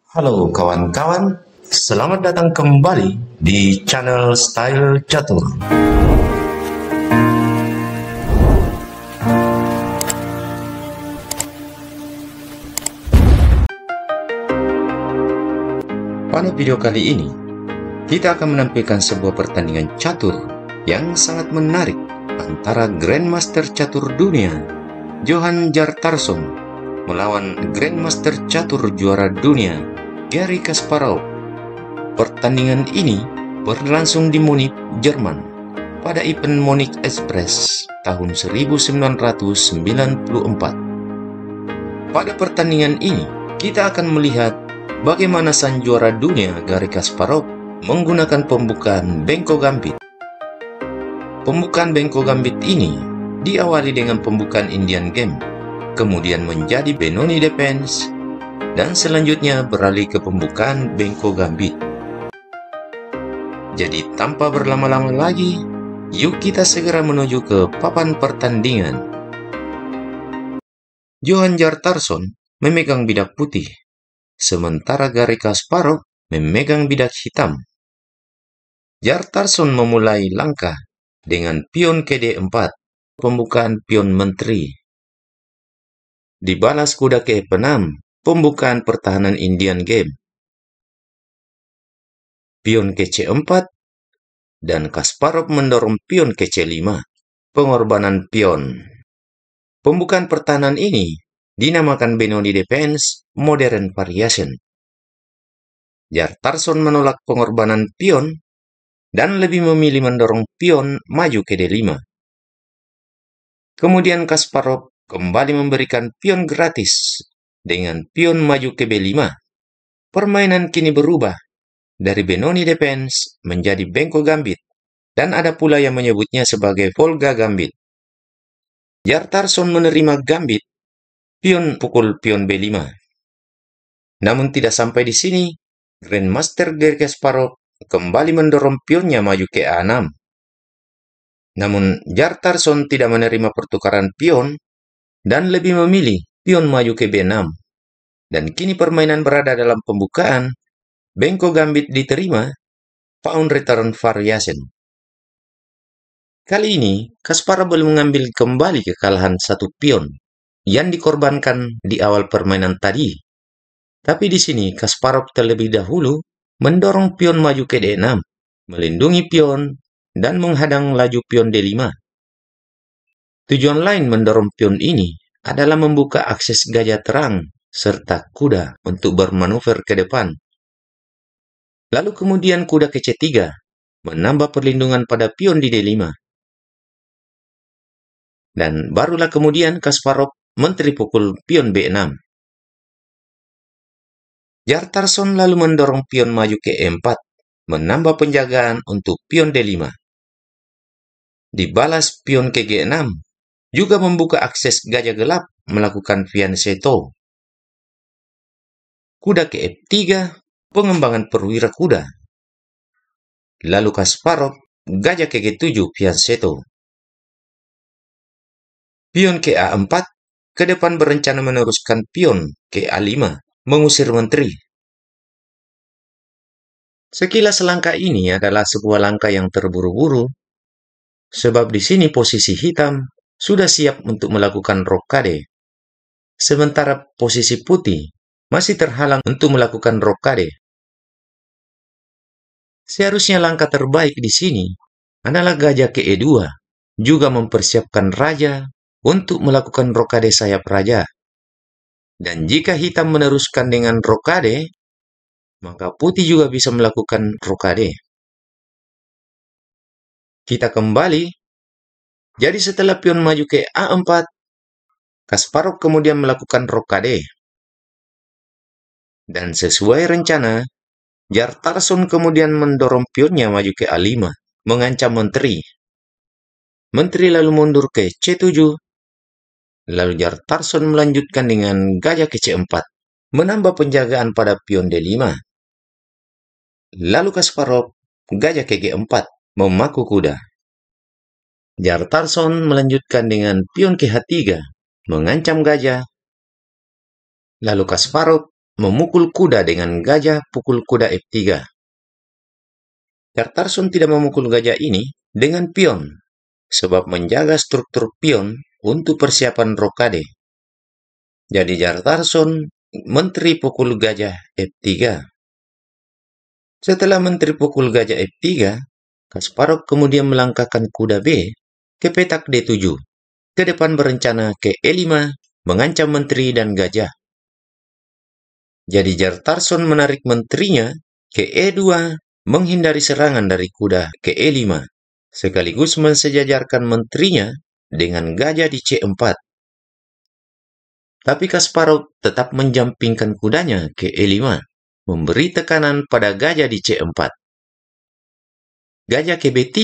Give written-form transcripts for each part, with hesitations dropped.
Halo kawan-kawan, selamat datang kembali di channel Style Catur. Pada video kali ini, kita akan menampilkan sebuah pertandingan catur yang sangat menarik antara Grandmaster Catur Dunia, Johan Hjartarson, melawan Grandmaster Catur Juara Dunia, Garry Kasparov. Pertandingan ini berlangsung di Munich, Jerman, pada event Munich Express tahun 1994. Pada pertandingan ini, kita akan melihat bagaimana sang juara dunia Garry Kasparov menggunakan pembukaan Benko Gambit. Pembukaan Benko Gambit ini diawali dengan pembukaan Indian Game, kemudian menjadi Benoni Defense, dan selanjutnya beralih ke pembukaan Benko Gambit. Jadi tanpa berlama-lama lagi, yuk kita segera menuju ke papan pertandingan. Johan Hjartarson memegang bidak putih, sementara Garry Kasparov memegang bidak hitam. Hjartarson memulai langkah dengan pion ke D4, pembukaan pion menteri. Dibalas kuda ke F6, pembukaan pertahanan Indian Game. Pion ke C4, dan Kasparov mendorong pion ke C5, pengorbanan pion. Pembukaan pertahanan ini dinamakan Benoni Defense Modern Variation. Hjartarson menolak pengorbanan pion dan lebih memilih mendorong pion maju ke D5. Kemudian Kasparov kembali memberikan pion gratis dengan pion maju ke B5. Permainan kini berubah dari Benoni Defense menjadi Benko Gambit, dan ada pula yang menyebutnya sebagai Volga Gambit. Hjartarson menerima gambit, pion pukul pion B5. Namun tidak sampai di sini, Grandmaster Garry Kasparov kembali mendorong pionnya maju ke A6. Namun Hjartarson tidak menerima pertukaran pion dan lebih memilih pion maju ke B6. Dan kini permainan berada dalam pembukaan Benko Gambit diterima, Pawn Return Variation. Kali ini, Kasparov belum mengambil kembali kekalahan satu pion yang dikorbankan di awal permainan tadi. Tapi di sini, Kasparov terlebih dahulu mendorong pion maju ke D6, melindungi pion, dan menghadang laju pion D5. Tujuan lain mendorong pion ini adalah membuka akses gajah terang serta kuda untuk bermanuver ke depan. Lalu kemudian kuda ke C3, menambah perlindungan pada pion di D5. Dan barulah kemudian Kasparov menteri pukul pion B6. Hjartarson lalu mendorong pion maju ke E4, menambah penjagaan untuk pion D5. Dibalas pion ke G6, juga membuka akses gajah gelap melakukan fianchetto. Kuda ke F3, pengembangan perwira kuda. Lalu Kasparov gajah ke G7 fianchetto. Pion ke A4, ke depan berencana meneruskan pion ke A5, mengusir menteri. Sekilas langkah ini adalah sebuah langkah yang terburu-buru, sebab di sini posisi hitam sudah siap untuk melakukan rokade, sementara posisi putih masih terhalang untuk melakukan rokade. Seharusnya langkah terbaik di sini adalah gajah ke E2, juga mempersiapkan raja untuk melakukan rokade sayap raja. Dan jika hitam meneruskan dengan rokade, maka putih juga bisa melakukan rokade. Kita kembali. Jadi setelah pion maju ke A4, Kasparov kemudian melakukan rokade. Dan sesuai rencana, Hjartarson kemudian mendorong pionnya maju ke A5, mengancam menteri. Menteri lalu mundur ke C7, lalu Hjartarson melanjutkan dengan gajah ke C4, menambah penjagaan pada pion D5. Lalu Kasparov gajah ke G4, memaku kuda. Hjartarson melanjutkan dengan pion ke H3, mengancam gajah. Lalu Kasparov memukul kuda dengan gajah pukul kuda F3. Jartarsson tidak memukul gajah ini dengan pion, sebab menjaga struktur pion untuk persiapan rokade. Jadi Jartarsson menteri pukul gajah F3. Setelah menteri pukul gajah F3, Kasparov kemudian melangkahkan kuda B ke petak D7. Ke depan berencana ke E5, mengancam menteri dan gajah. Jadi Jartarsson menarik menterinya ke E2, menghindari serangan dari kuda ke E5, sekaligus mensejajarkan menterinya dengan gajah di C4. Tapi Kasparov tetap menjampingkan kudanya ke E5, memberi tekanan pada gajah di C4. Gajah ke B3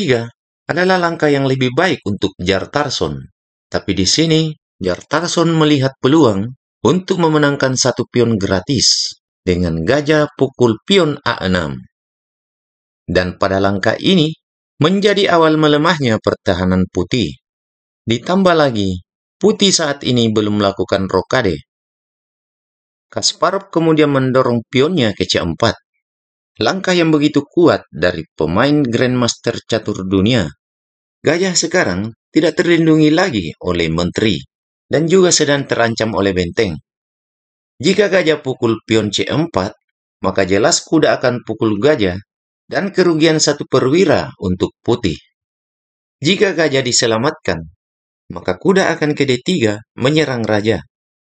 adalah langkah yang lebih baik untuk Jartarsson. Tapi di sini, Jartarsson melihat peluang untuk memenangkan satu pion gratis dengan gajah pukul pion A6. Dan pada langkah ini, menjadi awal melemahnya pertahanan putih. Ditambah lagi, putih saat ini belum melakukan rokade. Kasparov kemudian mendorong pionnya ke C4. Langkah yang begitu kuat dari pemain Grandmaster catur dunia. Gajah sekarang tidak terlindungi lagi oleh menteri dan juga sedang terancam oleh benteng. Jika gajah pukul pion C4, maka jelas kuda akan pukul gajah dan kerugian satu perwira untuk putih. Jika gajah diselamatkan, maka kuda akan ke D3 menyerang raja,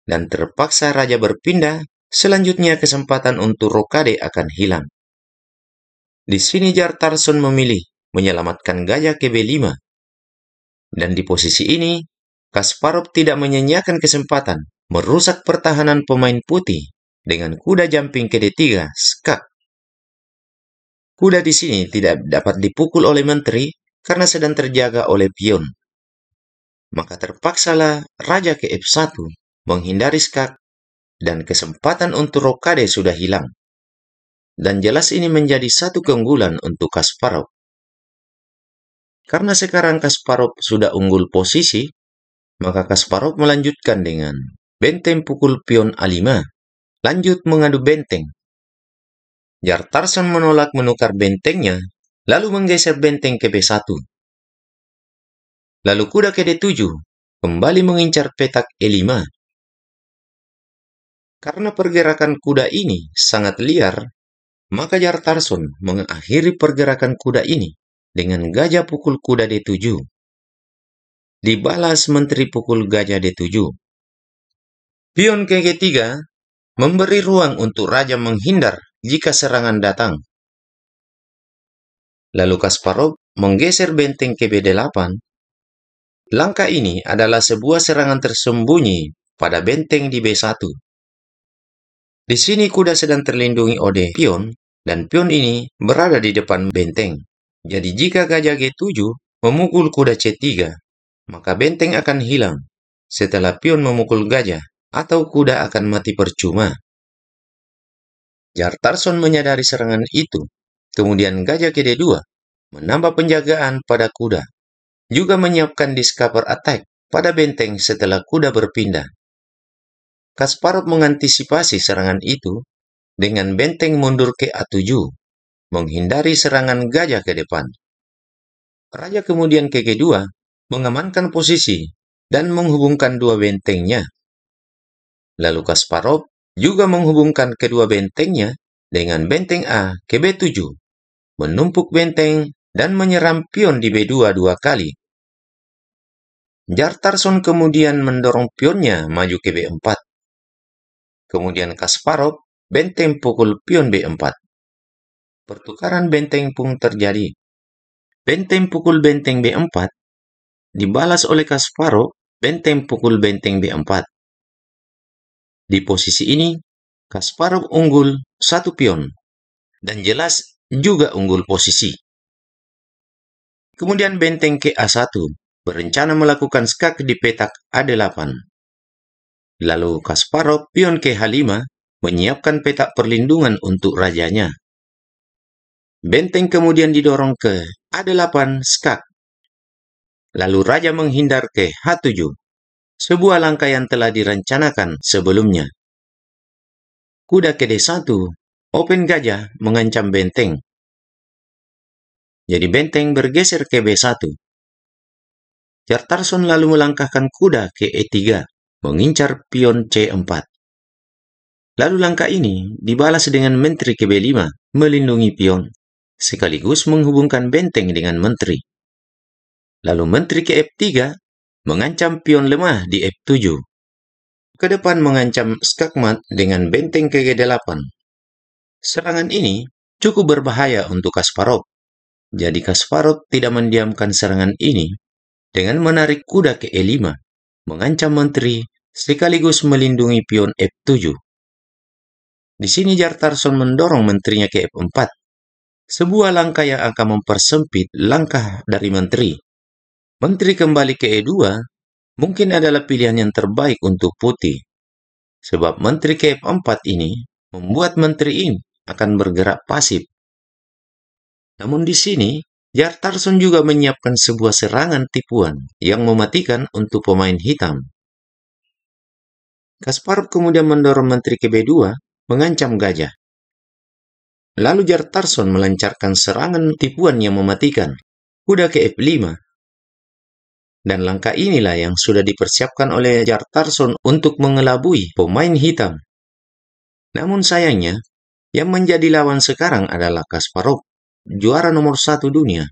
dan terpaksa raja berpindah, selanjutnya kesempatan untuk rokade akan hilang. Di sini Jartarsson memilih menyelamatkan gajah ke B5. Dan di posisi ini, Kasparov tidak menyanyiakan kesempatan merusak pertahanan pemain putih dengan kuda jumping ke D3, skak. Kuda di sini tidak dapat dipukul oleh menteri karena sedang terjaga oleh pion. Maka terpaksalah raja ke F1 menghindari skak dan kesempatan untuk rokade sudah hilang. Dan jelas ini menjadi satu keunggulan untuk Kasparov. Karena sekarang Kasparov sudah unggul posisi, maka Kasparov melanjutkan dengan benteng pukul pion A5, lanjut mengadu benteng. Jartarsson menolak menukar bentengnya, lalu menggeser benteng ke B1. Lalu kuda ke D7, kembali mengincar petak E5. Karena pergerakan kuda ini sangat liar, maka Jartarsson mengakhiri pergerakan kuda ini dengan gajah pukul kuda D7. Dibalas menteri pukul gajah D7. Pion ke G3 memberi ruang untuk raja menghindar jika serangan datang. Lalu Kasparov menggeser benteng ke B8. Langkah ini adalah sebuah serangan tersembunyi pada benteng di B1. Di sini kuda sedang terlindungi oleh pion, dan pion ini berada di depan benteng. Jadi jika gajah G7 memukul kuda C3, maka benteng akan hilang setelah pion memukul gajah, atau kuda akan mati percuma. Jartarsson menyadari serangan itu, kemudian gajah ke D2 menambah penjagaan pada kuda, juga menyiapkan discover attack pada benteng setelah kuda berpindah. Kasparov mengantisipasi serangan itu dengan benteng mundur ke A7, menghindari serangan gajah ke depan. Raja kemudian ke G2, mengamankan posisi dan menghubungkan dua bentengnya. Lalu Kasparov juga menghubungkan kedua bentengnya dengan benteng A ke B7, menumpuk benteng dan menyerang pion di B2 dua kali. Jartarsson kemudian mendorong pionnya maju ke B4. Kemudian Kasparov benteng pukul pion B4. Pertukaran benteng pun terjadi. Benteng pukul benteng B4 dibalas oleh Kasparov benteng pukul benteng B4. Di posisi ini, Kasparov unggul satu pion, dan jelas juga unggul posisi. Kemudian benteng ke A1 berencana melakukan skak di petak A8. Lalu Kasparov pion ke H5 menyiapkan petak perlindungan untuk rajanya. Benteng kemudian didorong ke A8 skak. Lalu raja menghindar ke H7, sebuah langkah yang telah direncanakan sebelumnya. Kuda ke D1, open gajah mengancam benteng. Jadi benteng bergeser ke B1. Hjartarsson lalu melangkahkan kuda ke E3, mengincar pion C4. Lalu langkah ini dibalas dengan menteri ke B5, melindungi pion, sekaligus menghubungkan benteng dengan menteri. Lalu menteri ke F3, mengancam pion lemah di F7. Ke depan mengancam skakmat dengan benteng ke G8. Serangan ini cukup berbahaya untuk Kasparov. Jadi Kasparov tidak mendiamkan serangan ini dengan menarik kuda ke E5, mengancam menteri sekaligus melindungi pion F7. Di sini Hjartarsson mendorong menterinya ke F4, sebuah langkah yang akan mempersempit langkah dari menteri. Menteri kembali ke E2 mungkin adalah pilihan yang terbaik untuk putih, sebab menteri ke F4 ini membuat menteri ini akan bergerak pasif. Namun di sini, Hjartarsson juga menyiapkan sebuah serangan tipuan yang mematikan untuk pemain hitam. Kasparov kemudian mendorong menteri ke B2, mengancam gajah. Lalu Hjartarsson melancarkan serangan tipuan yang mematikan, kuda ke F5. Dan langkah inilah yang sudah dipersiapkan oleh Hjartarsson untuk mengelabui pemain hitam. Namun sayangnya, yang menjadi lawan sekarang adalah Kasparov, juara nomor 1 dunia.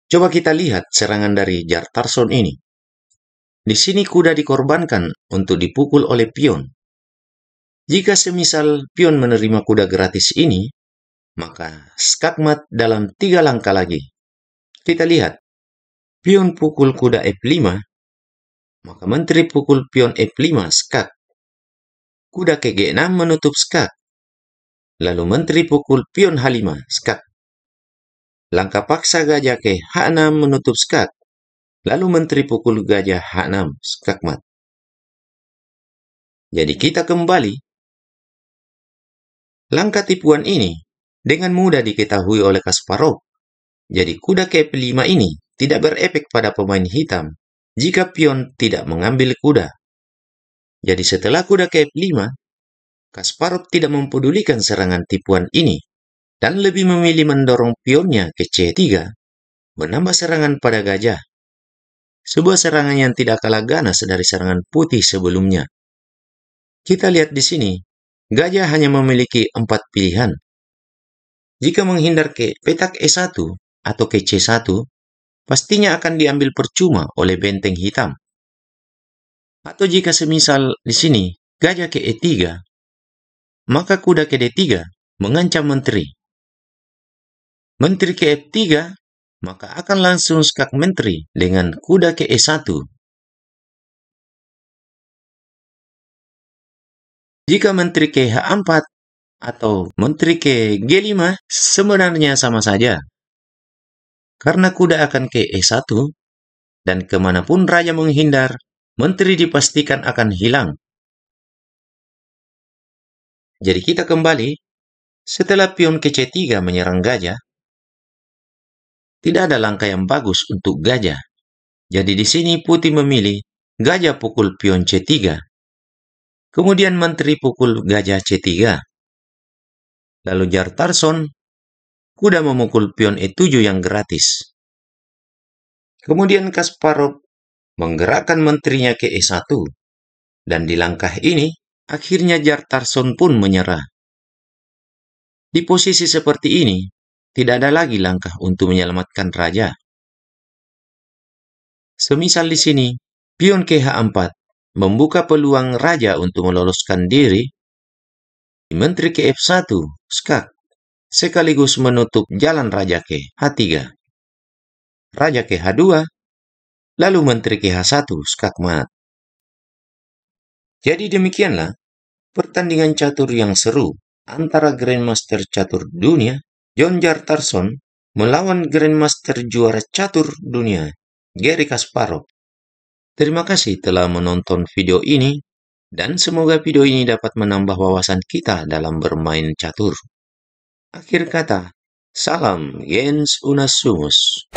Coba kita lihat serangan dari Hjartarsson ini. Di sini kuda dikorbankan untuk dipukul oleh pion. Jika semisal pion menerima kuda gratis ini, maka skakmat dalam 3 langkah lagi. Kita lihat, pion pukul kuda F5, maka menteri pukul pion F5 skak. Kuda ke G6 menutup skak. Lalu menteri pukul pion H5 skak. Langkah paksa gajah ke H6 menutup skak. Lalu menteri pukul gajah H6 skakmat. Jadi kita kembali. Langkah tipuan ini dengan mudah diketahui oleh Kasparov. Jadi kuda ke F5 ini tidak berefek pada pemain hitam jika pion tidak mengambil kuda. Jadi setelah kuda ke F5, Kasparov tidak mempedulikan serangan tipuan ini dan lebih memilih mendorong pionnya ke C3, menambah serangan pada gajah. Sebuah serangan yang tidak kalah ganas dari serangan putih sebelumnya. Kita lihat di sini, gajah hanya memiliki 4 pilihan. Jika menghindar ke petak E1 atau ke C1, pastinya akan diambil percuma oleh benteng hitam. Atau jika semisal di sini gajah ke E3, maka kuda ke D3 mengancam menteri. Menteri ke F3, maka akan langsung skak menteri dengan kuda ke E1. Jika menteri ke H4 atau menteri ke G5 sebenarnya sama saja. Karena kuda akan ke E1, dan kemanapun raja menghindar, menteri dipastikan akan hilang. Jadi kita kembali, setelah pion ke C3 menyerang gajah, tidak ada langkah yang bagus untuk gajah. Jadi di sini putih memilih gajah pukul pion C3. Kemudian menteri pukul gajah C3. Lalu Hjartarsson, kuda memukul pion E7 yang gratis. Kemudian Kasparov menggerakkan menterinya ke E1. Dan di langkah ini, akhirnya Hjartarsson pun menyerah. Di posisi seperti ini, tidak ada lagi langkah untuk menyelamatkan raja. Semisal di sini, pion ke H4 membuka peluang raja untuk meloloskan diri. Menteri ke F1 skak, sekaligus menutup jalan raja ke H3. Raja ke H2, lalu menteri ke H1 skakmat. Jadi demikianlah pertandingan catur yang seru antara Grandmaster catur dunia John Hjartarsson melawan Grandmaster juara catur dunia Garry Kasparov. Terima kasih telah menonton video ini, dan semoga video ini dapat menambah wawasan kita dalam bermain catur. Akhir kata, salam gens unas sumus.